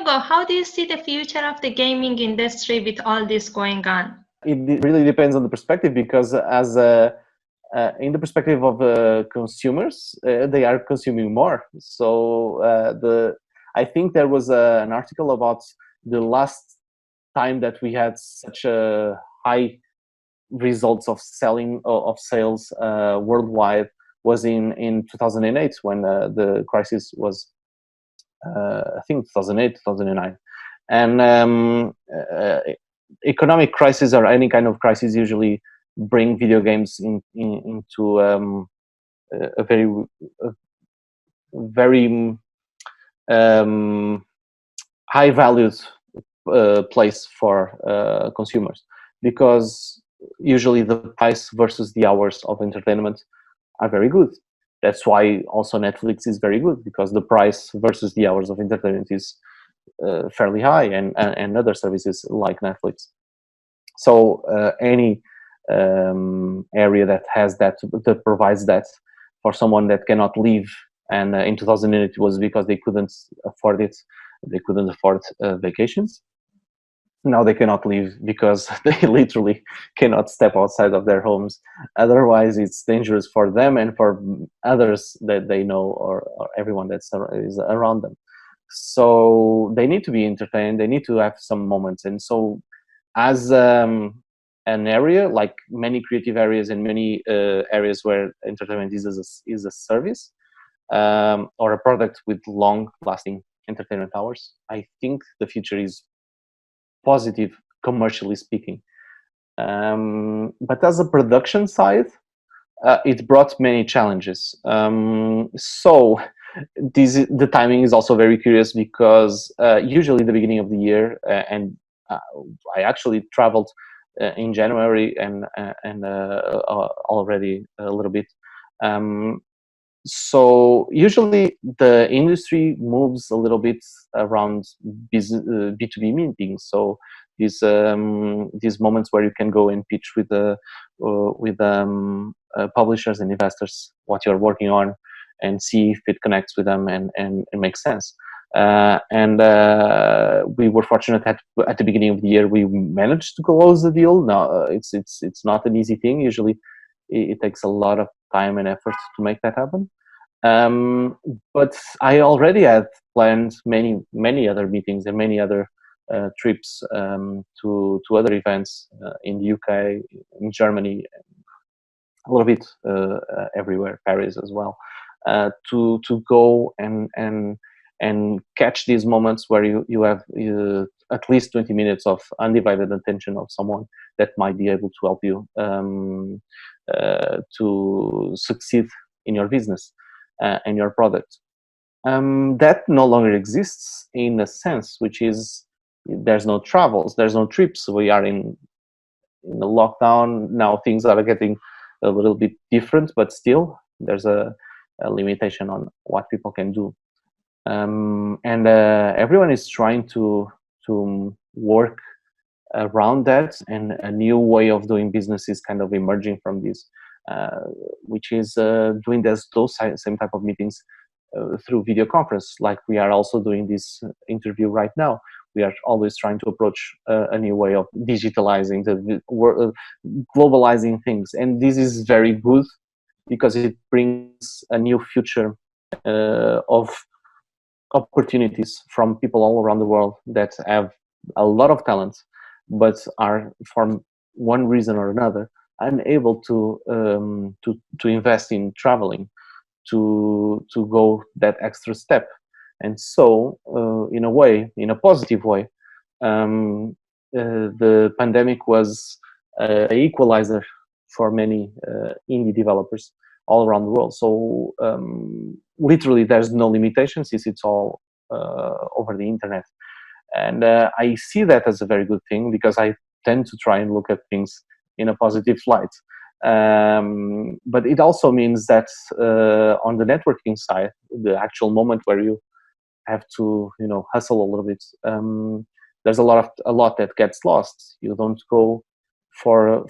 Diogo, how do you see the future of the gaming industry with all this going on? It really depends on the perspective, because in the perspective of consumers, they are consuming more. So I think there was an article about the last time that we had such a high results of sales worldwide was in 2008, when the crisis was, I think 2008, 2009. And economic crisis, or any kind of crisis, usually bring video games into a very high valued place for consumers, because usually the price versus the hours of entertainment are very good. That's why also Netflix is very good, because the price versus the hours of entertainment is fairly high, and other services like Netflix. So any area that has that provides that for someone that cannot leave, and in 2008 it was because they couldn't afford it. They couldn't afford vacations. Now they cannot leave because they literally cannot step outside of their homes. Otherwise, it's dangerous for them and for others that they know, or everyone that is around them. So they need to be entertained. They need to have some moments. And so, as an area, like many creative areas and many areas where entertainment is a service, or a product with long-lasting entertainment hours, I think the future is positive, commercially speaking. But as a production side, it brought many challenges. So the timing is also very curious, because usually the beginning of the year, and I actually traveled in January and already a little bit. So usually the industry moves a little bit around B2B meetings. So these moments where you can go and pitch with publishers and investors what you're working on, and see if it connects with them and makes sense. And we were fortunate at the beginning of the year we managed to close the deal. Now it's not an easy thing. Usually it takes a lot of time and effort to make that happen. But I already had planned many other meetings and many other trips to other events in the UK, in Germany, a little bit everywhere, Paris as well, to go and catch these moments where you have at least 20 minutes of undivided attention of someone that might be able to help you to succeed in your business and your product. That no longer exists, in a sense, which is there's no travels, there's no trips. We are in a lockdown now. Things are getting a little bit different, but still there's a limitation on what people can do. And everyone is trying to work around that, and a new way of doing business is kind of emerging from this, which is doing those same type of meetings through video conference, like we are also doing this interview right now. We are always trying to approach a new way of digitalizing globalizing things, and this is very good because it brings a new future of opportunities from people all around the world that have a lot of talent, but are, for one reason or another, unable to invest in traveling, to go that extra step. And so, in a way, in a positive way, the pandemic was an equalizer for many indie developers all around the world. So literally there's no limitations, since it's all over the internet. And I see that as a very good thing, because I tend to try and look at things in a positive light. But it also means that on the networking side, the actual moment where you have to, hustle a little bit, there's a lot that gets lost. You don't go for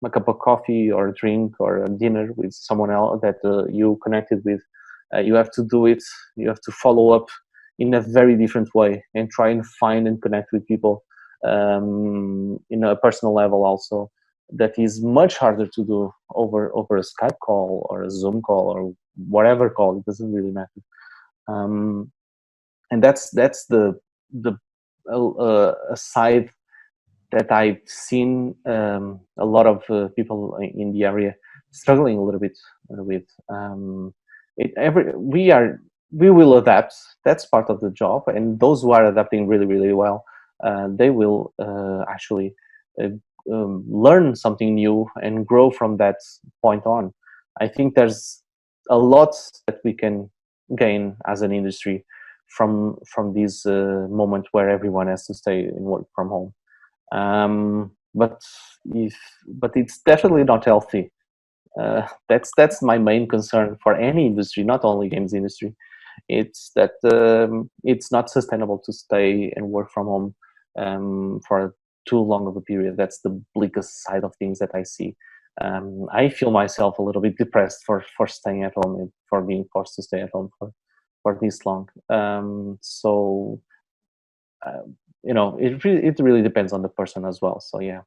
a cup of coffee or a drink or a dinner with someone else that you connected with. You have to do it. You have to follow up in a very different way and try and find and connect with people in a personal level also, that is much harder to do over a Skype call or a Zoom call or whatever call. It doesn't really matter. And that's the a side that I've seen a lot of people in the area struggling a little bit with. We will adapt. That's part of the job, and those who are adapting really, really well, they will actually uh, learn something new and grow from that point on. I think there's a lot that we can gain as an industry from this moment where everyone has to stay and work from home. But it's definitely not healthy. That's my main concern for any industry, not only games industry. It's that it's not sustainable to stay and work from home for too long of a period. That's the bleakest side of things that I see. I feel myself a little bit depressed for staying at home and for being forced to stay at home for this long. So it really depends on the person as well. So yeah.